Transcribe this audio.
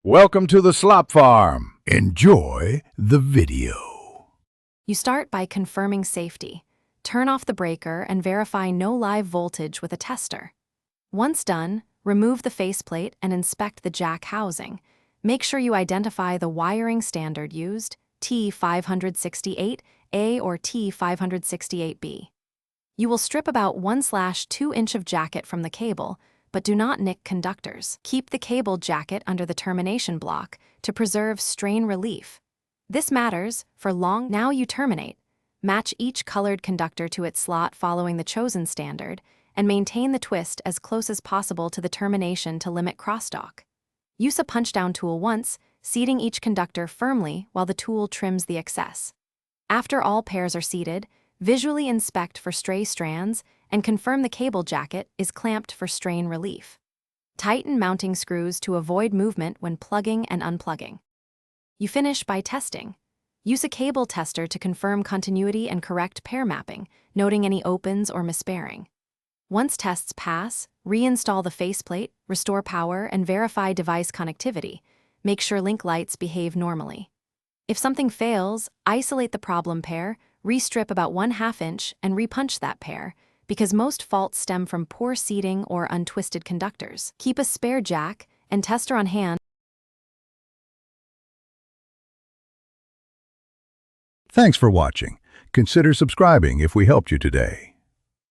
Welcome to the slop farm. Enjoy the video. You start by confirming safety. Turn off the breaker and verify no live voltage with a tester. Once done, remove the faceplate and inspect the jack housing. Make sure you identify the wiring standard used, T568A or T568B. You will strip about 1/2 inch of jacket from the cable, but do not nick conductors. Keep the cable jacket under the termination block to preserve strain relief. This matters for long. Now you terminate. Match each colored conductor to its slot following the chosen standard, and maintain the twist as close as possible to the termination to limit crosstalk. Use a punch-down tool once, seating each conductor firmly while the tool trims the excess. After all pairs are seated, visually inspect for stray strands and confirm the cable jacket is clamped for strain relief. Tighten mounting screws to avoid movement when plugging and unplugging. You finish by testing. Use a cable tester to confirm continuity and correct pair mapping, noting any opens or misbearing. Once tests pass, reinstall the faceplate, restore power, and verify device connectivity. Make sure link lights behave normally. If something fails, isolate the problem pair, restrip about 1/2 inch, and repunch that pair, because most faults stem from poor seating or untwisted conductors. Keep a spare jack and tester on hand. Thanks for watching. Consider subscribing if we helped you today.